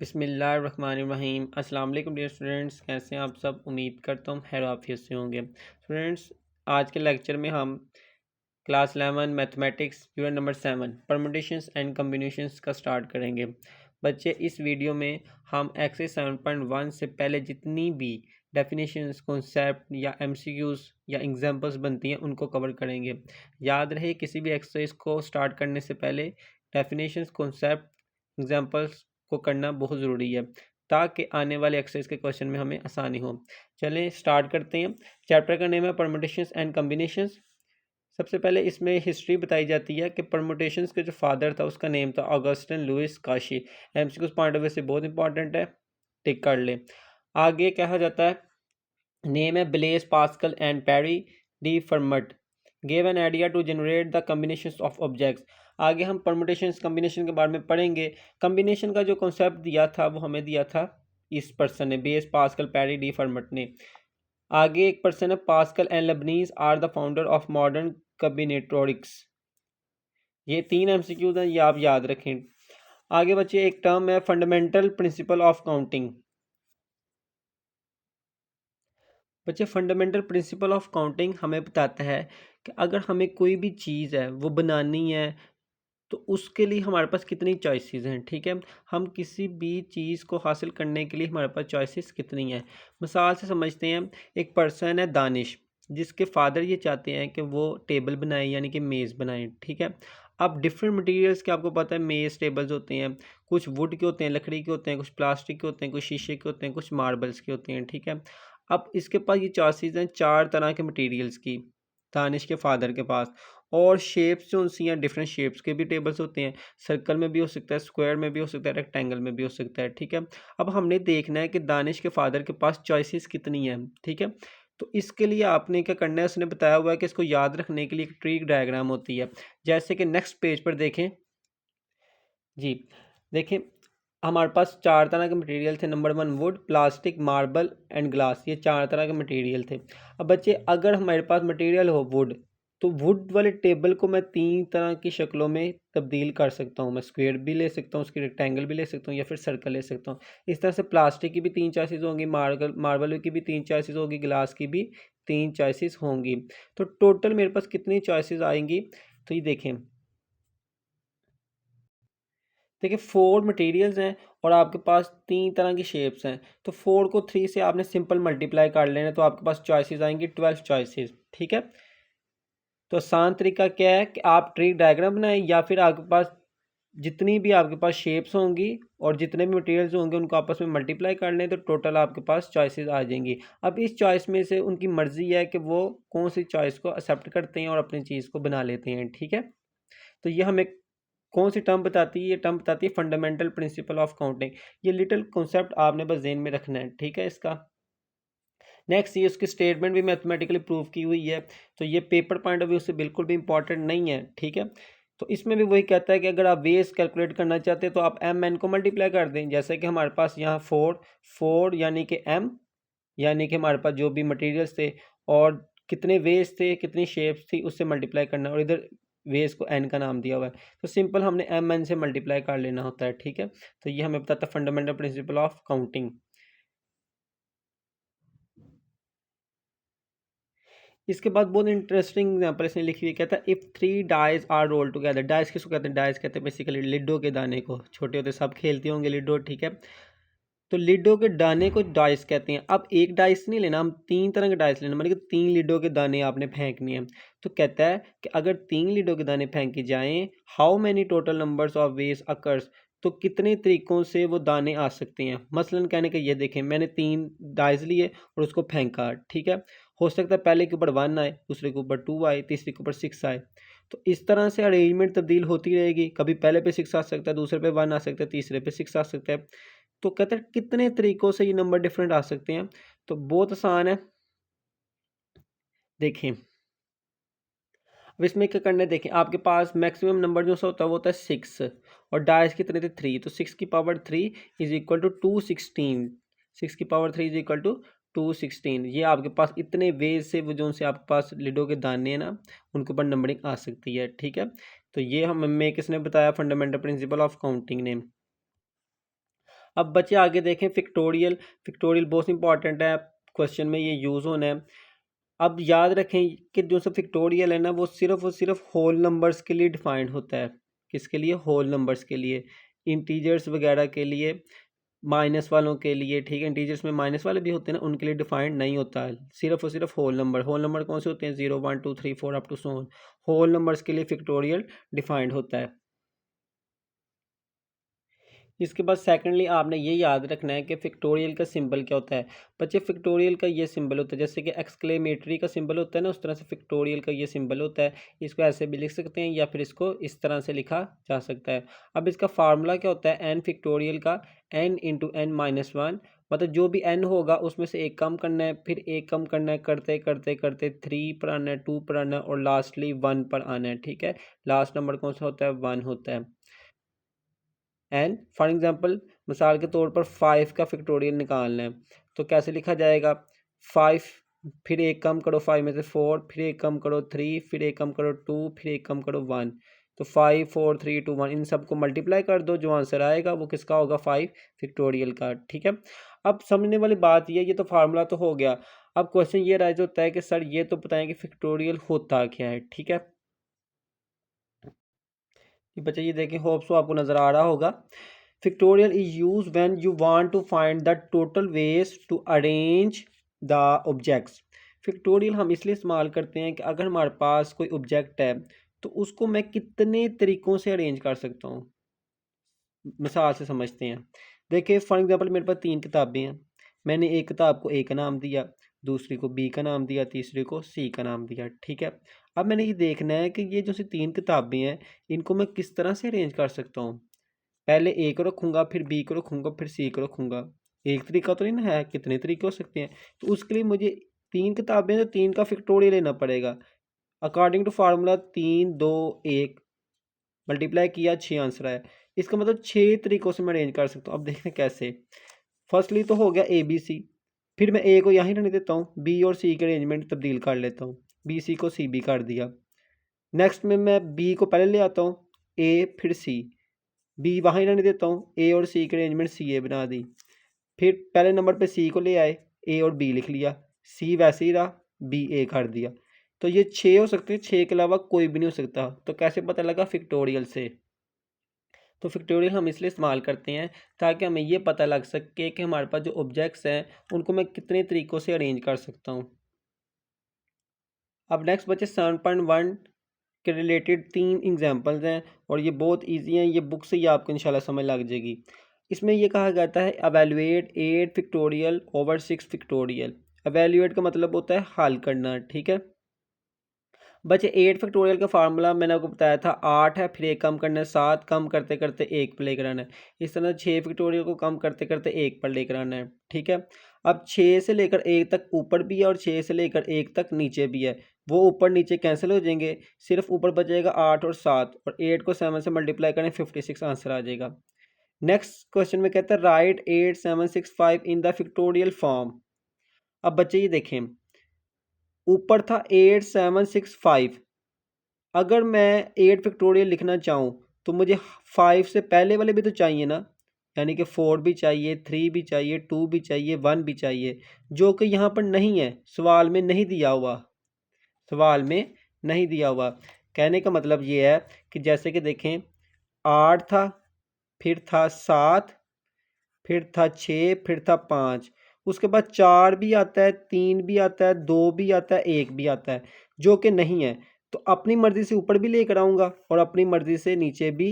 बिस्मिल्लाहिर्रहमानिर्रहीम। अस्सलाम वालेकुम डियर स्टूडेंट्स, कैसे हैं आप सब। उम्मीद करता हूँ खैर आफियत से होंगे। स्टूडेंट्स, आज के लेक्चर में हम class 11 mathematics unit number 7 permutations and combinations का स्टार्ट करेंगे। बच्चे, इस वीडियो में हम एक्सरसाइज 7.1 से पहले जितनी भी डेफिनेशंस, कॉन्सेप्ट या एमसीक्यूज या एग्जांपल्स बनती हैं उनको कवर करेंगे। याद रहे, किसी भी एक्सरसाइज को स्टार्ट करने से पहले डेफिनेशंस, कॉन्सेप्ट, एग्जांपल्स को करना बहुत ज़रूरी है ताकि आने वाले एक्सरसाइज के क्वेश्चन में हमें आसानी हो। चलें स्टार्ट करते हैं। चैप्टर का नेम है परमुटेशंस एंड कम्बिनेशंस। सबसे पहले इसमें हिस्ट्री बताई जाती है कि परमुटेशंस के जो फादर था उसका नेम था Augustin Louis Cauchy. MCQs point of view से बहुत इंपॉर्टेंट है, टिक कर ले। आगे कहा जाता है, नेम है Blaise Pascal and Pierre de Fermat gave an idea to generate the combinations of objects. आगे हम परमुटेशंस कम्बिनेशन के बारे में पढ़ेंगे। कम्बिनेशन का जो कॉन्सेप्ट दिया था वो हमें दिया था इस पर्सन ने, Blaise Pascal Pierre de Fermat ने। आगे एक पर्सन है Pascal and Leibniz are the founder of modern combinatorics. ये 3 एमसीक्यूज हैं, ये आप याद रखें। आगे बच्चे, एक टर्म है फंडामेंटल प्रिंसिपल ऑफ काउंटिंग। बच्चे, फंडामेंटल प्रिंसिपल ऑफ काउंटिंग हमें बताता है कि अगर हमें कोई भी चीज़ है वो बनानी है तो उसके लिए हमारे पास कितनी चॉइसेस हैं। ठीक है, हम किसी भी चीज़ को हासिल करने के लिए हमारे पास चॉइसेस कितनी हैं। मिसाल से समझते हैं, एक पर्सन है दानिश, जिसके फादर ये चाहते हैं कि वो टेबल बनाए, यानी कि मेज़ बनाएं। ठीक है, अब डिफरेंट मटेरियल्स के आपको पता है मेज़ टेबल्स होते हैं, कुछ वुड के होते हैं, लकड़ी के होते हैं, कुछ प्लास्टिक के होते हैं, कुछ शीशे के होते हैं, कुछ मार्बल्स के होते हैं। ठीक है, अब इसके पास ये चॉइसेस हैं 4 तरह के मटेरियल्स की, दानिश के फादर के पास। और शेप्स जो उनसी हैं, डिफरेंट शेप्स के भी टेबल्स होते हैं। सर्कल में भी हो सकता है, स्क्वायर में भी हो सकता है, रेक्टेंगल में भी हो सकता है। ठीक है, अब हमने देखना है कि दानिश के फादर के पास चॉइसेस कितनी हैं। ठीक है, तो इसके लिए आपने क्या करना है, उसने बताया हुआ है कि इसको याद रखने के लिए एक ट्री डायग्राम होती है। जैसे कि नेक्स्ट पेज पर देखें जी, देखें हमारे पास 4 तरह के मटेरियल थे। Number 1 would, plastic, marble and glass, ये 4 तरह के मटेरियल थे। अब बच्चे, अगर हमारे पास मटेरियल हो वुड, तो वुड वाले टेबल को मैं 3 तरह की शक्लों में तब्दील कर सकता हूँ। मैं स्क्वायर भी ले सकता हूँ, उसकी रेक्टेंगल भी ले सकता हूँ, या फिर सर्कल ले सकता हूँ। इस तरह से प्लास्टिक की भी 3 चॉइसेस होंगी, मार्बल की भी 3 चॉइसेस होगी, ग्लास की भी 3 चॉइसेस होंगी। तो टोटल मेरे पास कितनी चॉइसेस आएंगी, तो ये देखें। देखिए 4 मटेरियल्स हैं और आपके पास 3 तरह की शेप्स हैं, तो 4 को 3 से आपने सिंपल मल्टीप्लाई कर लेना, तो आपके पास चॉइसेस आएंगी 12 चॉइसेस। ठीक है, तो आसान तरीका क्या है कि आप ट्री डायग्राम बनाएं, या फिर आपके पास जितनी भी आपके पास शेप्स होंगी और जितने भी मटेरियल्स होंगे उनको आपस में मल्टीप्लाई कर लें, तो टोटल आपके पास चॉइसेस आ जाएंगी। अब इस चॉइस में से उनकी मर्जी है कि वो कौन सी चॉइस को एक्सेप्ट करते हैं और अपनी चीज़ को बना लेते हैं। ठीक है, तो ये हमें कौन सी टर्म बताती है, ये टर्म बताती है फंडामेंटल प्रिंसिपल ऑफ काउंटिंग। ये लिटिल कॉन्सेप्ट आपने बस ज़हन में रखना है। ठीक है, इसका नेक्स्ट, ये उसकी स्टेटमेंट भी मैथमेटिकली प्रूव की हुई है, तो ये पेपर पॉइंट ऑफ व्यू से बिल्कुल भी इंपॉर्टेंट नहीं है। ठीक है, तो इसमें भी वही कहता है कि अगर आप वेस कैलकुलेट करना चाहते हैं तो आप एम एन को मल्टीप्लाई कर दें। जैसे कि हमारे पास यहाँ 4 यानी कि एम, यानी कि हमारे पास जो भी मटेरियल्स थे और कितने वेस थे, कितनी शेप्स थी, उससे मल्टीप्लाई करना, और इधर वेस को एन का नाम दिया हुआ है, तो सिंपल हमने एम एन से मल्टीप्लाई कर लेना होता है। ठीक है, तो ये हमें बताता है फंडामेंटल प्रिंसिपल ऑफ काउंटिंग। इसके बाद बहुत इंटरेस्टिंग एग्जाम्पल इसने लिखी हुई, कहता है if 3 dies are roll together. Dies किसको कहते हैं, डाइज कहते हैं बेसिकली लिडो के दाने को। छोटे होते सब खेलते होंगे लिडो। ठीक है, तो लिडो के दाने को डाइस कहते हैं। अब एक डाइस नहीं लेना, हम 3 तरह के डाइस लेना, मतलब कि 3 लिडो के दाने आपने फेंकने हैं। तो कहता है कि अगर 3 लिडो के दाने फेंके जाएं, how many total numbers of ways occurs, तो कितने तरीकों से वो दाने आ सकते हैं। मसलन कहने का ये देखें, मैंने 3 डाइस लिए और उसको फेंका। ठीक है, हो सकता है पहले के ऊपर 1 आए, दूसरे के ऊपर 2 आए, तीसरे के ऊपर 6 आए। तो इस तरह से अरेंजमेंट तब्दील होती रहेगी, कभी पहले पे 6 आ सकता है, दूसरे पे 1 आ सकता है, तीसरे पे 6 आ सकता है। तो कहते हैं कितने तरीकों से ये नंबर डिफरेंट आ सकते हैं, तो बहुत आसान है। देखें, अब इसमें क्या करना है, देखें आपके पास मैक्सिमम नंबर जो सा होता है वो होता है 6, और डाइस कितने थे 3, तो 6 की पावर 3 इज इक्वल टू 216। 6 की पावर 3 इज इक्वल टू 216। ये आपके पास इतने वेज से वो जो से आपके पास लिडो के दाने हैं ना, उनके ऊपर नंबरिंग आ सकती है। ठीक है, तो ये हमें किसने बताया, फंडामेंटल प्रिंसिपल ऑफ काउंटिंग ने। अब बच्चे आगे देखें फिक्टोरियल। फिक्टोरियल बहुत इंपॉर्टेंट है, क्वेश्चन में ये यूज़ होना है। अब याद रखें कि जो सब फिक्टोरियल है ना, वो सिर्फ और सिर्फ होल नंबर्स के लिए डिफाइंड होता है। किसके लिए? होल नंबर्स के लिए, इंटीजर्स वगैरह के लिए, माइनस वालों के लिए, ठीक है। इंटीजर्स में माइनस वाले भी होते हैं ना, उनके लिए डिफाइंड नहीं होता है, सिर्फ और सिर्फ होल नंबर। होल नंबर कौन से होते हैं? 0 1 2 3 4 up to so on. Whole numbers के लिए फिक्टोरियल डिफाइंड होता है। इसके बाद सेकंडली आपने ये याद रखना है कि फिक्टोरियल का सिंबल क्या होता है। बच्चे फिक्टोरियल का ये सिंबल होता है, जैसे कि एक्सक्लेमेटरी का सिंबल होता है ना, उस तरह से फिक्टोरियल का ये सिंबल होता है। इसको ऐसे भी लिख सकते हैं या फिर इसको इस तरह से लिखा जा सकता है। अब इसका फार्मूला क्या होता है? एन फिक्टोरियल का n into n minus one, मतलब जो भी n होगा उसमें से एक कम करना है, फिर एक कम करना है, करते करते करते 3 पर आना है, 2 पर आना है और लास्टली 1 पर आना है, ठीक है। लास्ट नंबर कौन सा होता है? 1 होता है। एंड फॉर एग्जांपल, मिसाल के तौर पर 5 का फैक्टोरियल निकालना है, तो कैसे लिखा जाएगा? 5, फिर एक कम करो 5 में से 4, फिर एक कम करो 3, फिर एक कम करो 2, फिर एक कम करो 1। तो 5 4 3 2 1, इन सबको मल्टीप्लाई कर दो, जो आंसर आएगा वो किसका होगा? 5 फैक्टोरियल का, ठीक है। अब समझने वाली बात ये तो फार्मूला तो हो गया। अब क्वेश्चन ये राइज होता है कि सर ये तो बताएं कि फैक्टोरियल होता क्या है, ठीक है। बच्चे ये देखें, होप सो आपको नज़र आ रहा होगा। Factorial is used when you want to find the total ways to arrange the objects. Factorial हम इसलिए इस्तेमाल करते हैं कि अगर हमारे पास कोई ऑब्जेक्ट है तो उसको मैं कितने तरीक़ों से अरेंज कर सकता हूँ। मिसाल से समझते हैं। देखिए फॉर एग्जांपल, मेरे पास 3 किताबें हैं। मैंने एक किताब को ए का नाम दिया, दूसरी को बी का नाम दिया, तीसरी को सी का नाम दिया, ठीक है। अब मैंने ये देखना है कि ये जो सी 3 किताबें हैं, इनको मैं किस तरह से अरेंज कर सकता हूँ। पहले ए को रखूँगा, फिर बी को रखूँगा, फिर सी को रखूँगा। एक तरीका तो नहीं ना है, कितने तरीके हो सकते हैं। तो उसके लिए मुझे 3 किताबें, तो 3 का फैक्टोरियल लेना पड़ेगा। अकॉर्डिंग टू फार्मूला 3 2 1 मल्टीप्लाई किया, 6 आंसर आया। इसका मतलब 6 तरीकों से मैं अरेंज कर सकता हूँ। अब देखते हैं कैसे। फर्स्टली तो हो गया ए बी सी, फिर मैं ए को यहीं रहने देता हूँ, बी और सी के अरेंजमेंट तब्दील कर लेता हूँ, बी सी को सी बी कर दिया। नेक्स्ट में मैं बी को पहले ले आता हूँ, ए फिर सी, बी वहाँ ही रहने देता हूँ, ए और सी की अरेंजमेंट सी ए बना दी। फिर पहले नंबर पे सी को ले आए, ए और बी लिख लिया, सी वैसे ही रहा, बी ए कर दिया। तो ये 6 हो सकते हैं, 6 के अलावा कोई भी नहीं हो सकता। तो कैसे पता लगा? फिक्टोरियल से। तो फिक्टोरियल हम इसलिए इस्तेमाल करते हैं ताकि हमें ये पता लग सके कि हमारे पास जो ऑब्जेक्ट्स हैं उनको मैं कितने तरीक़ों से अरेंज कर सकता हूँ। अब नेक्स्ट बच्चे 7.1 के रिलेटेड 3 एग्जांपल्स हैं और ये बहुत इजी हैं, ये बुक से ही आपको इंशाल्लाह समझ लग जाएगी। इसमें ये कहा जाता है evaluate 8 factorial over 6 factorial. Evaluate का मतलब होता है हल करना, ठीक है। बच्चे 8 फैक्टोरियल का फार्मूला मैंने आपको बताया था, 8 है, फिर एक कम करना है, 7 कम करते करते 1 पर लेकर आना है। इस तरह 6 फैक्टोरियल को कम करते करते 1 पर लेकर आना है, ठीक है। अब 6 से लेकर 1 तक ऊपर भी है और 6 से लेकर 1 तक नीचे भी है, वो ऊपर नीचे कैंसिल हो जाएंगे, सिर्फ ऊपर बचेगा 8 और 7, और 8 को 7 से मल्टीप्लाई करें 56 आंसर आ जाएगा। नेक्स्ट क्वेश्चन में कहता है right 8765 in the factorial form. अब बच्चे ये देखें, ऊपर था 8765, अगर मैं 8 फैक्टोरियल लिखना चाहूँ तो मुझे 5 से पहले वाले भी तो चाहिए ना, यानी कि 4 भी चाहिए, 3 भी चाहिए, 2 भी चाहिए, 1 भी चाहिए, जो कि यहाँ पर नहीं है, सवाल में नहीं दिया हुआ, सवाल में नहीं दिया हुआ। कहने का मतलब ये है कि जैसे कि देखें, 8 था, फिर था 7, फिर था 6, फिर था 5, उसके बाद 4 भी आता है, 3 भी आता है, 2 भी आता है, 1 भी आता है, जो कि नहीं है। तो अपनी मर्ज़ी से ऊपर भी लेकर आऊँगा और अपनी मर्ज़ी से नीचे भी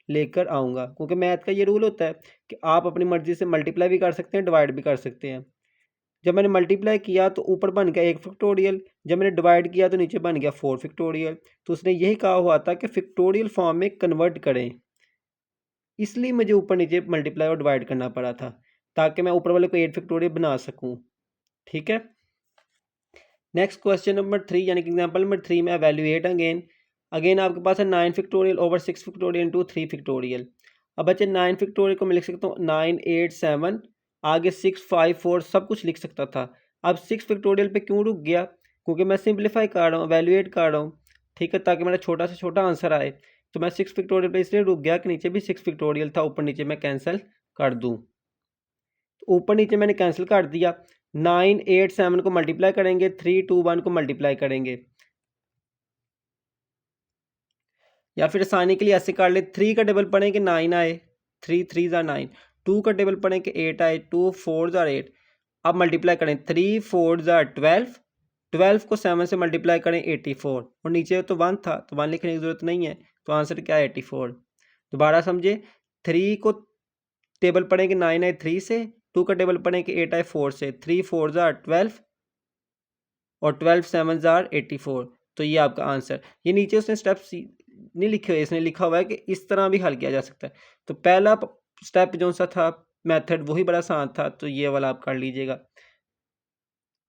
लेकर आऊँगा, क्योंकि मैथ का ये रूल होता है कि आप अपनी मर्ज़ी से मल्टीप्लाई भी कर सकते हैं, डिवाइड भी कर सकते हैं। जब मैंने मल्टीप्लाई किया तो ऊपर बन गया 1 फैक्टोरियल, जब मैंने डिवाइड किया तो नीचे बन गया 4 फैक्टोरियल। तो उसने यही कहा हुआ था कि फैक्टोरियल फॉर्म में कन्वर्ट करें, इसलिए मुझे ऊपर नीचे मल्टीप्लाई और डिवाइड करना पड़ा था, ताकि मैं ऊपर वाले को 8 फैक्टोरियल बना सकूं, ठीक है। नेक्स्ट क्वेश्चन नंबर 3, यानी कि एग्जांपल नंबर 3 में एवेल्युएट अगेन। अगेन आपके पास है 9 factorial over 6 factorial into 3 factorial. अब बच्चे 9 फैक्टोरियल को मैं लिख सकता हूँ 9 8 7, आगे 6 5 4 सब कुछ लिख सकता था। अब 6 फैक्टोरियल पे क्यों रुक गया? क्योंकि मैं सिंप्लीफाई कर रहा हूँ, एवेल्युएट कर रहा हूँ, ठीक है, ताकि मेरा छोटा से छोटा आंसर आए। तो मैं 6 फैक्टोरियल पे इसलिए रुक गया कि नीचे भी 6 फैक्टोरियल था, ऊपर नीचे मैं कैंसिल कर दूँ। तो ऊपर नीचे मैंने कैंसिल कर दिया। 9 8 7 को मल्टीप्लाई करेंगे, 3 2 1 को मल्टीप्लाई करेंगे, या फिर आसानी के लिए ऐसे कर ले, 3 का टेबल पढ़ें कि 9 आए, 3 3 ज़ा 9, 2 का टेबल पढ़ें कि 8 आए, 2 4 ज़ा 8। अब मल्टीप्लाई करें, 3 4 ज़ा 12, 12 को 7 से मल्टीप्लाई करें 84, और नीचे तो 1 था तो 1 लिखने की ज़रूरत नहीं है, तो आंसर क्या है 84। दोबारा समझे, 3 को टेबल पढ़ें कि 9 आए 3 से, 2 का टेबल पढ़ें कि 8 आए 4 से, 3 4 ज़ा 12 और 12 7 ज़ार 84। तो ये आपका आंसर। ये नीचे उसने स्टेप्स नहीं लिखे हुए, इसने लिखा हुआ है कि इस तरह भी हल किया जा सकता है। तो पहला स्टेप जो सा था मेथड वही बड़ा आसान था, तो ये वाला आप कर लीजिएगा।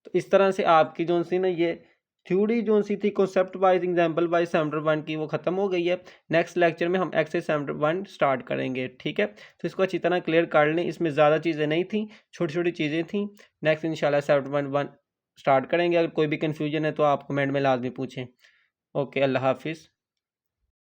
तो इस तरह से आपकी जो सी ना ये थ्योरी जो सी थी concept wise example wise chapter 1 की वो ख़त्म हो गई है। नेक्स्ट लेक्चर में हम एक्सरसाइज चैप्टर 1 स्टार्ट करेंगे, ठीक है। तो इसको अच्छी तरह क्लियर कर लें, इसमें ज़्यादा चीज़ें नहीं थी, छोटी छोटी चीज़ें थी। नेक्स्ट इंशाल्लाह चैप्टर 1 स्टार्ट करेंगे। अगर कोई भी कन्फ्यूजन है तो आप कमेंट में लाजमी पूछें। ओके, अल्लाह हाफिज़।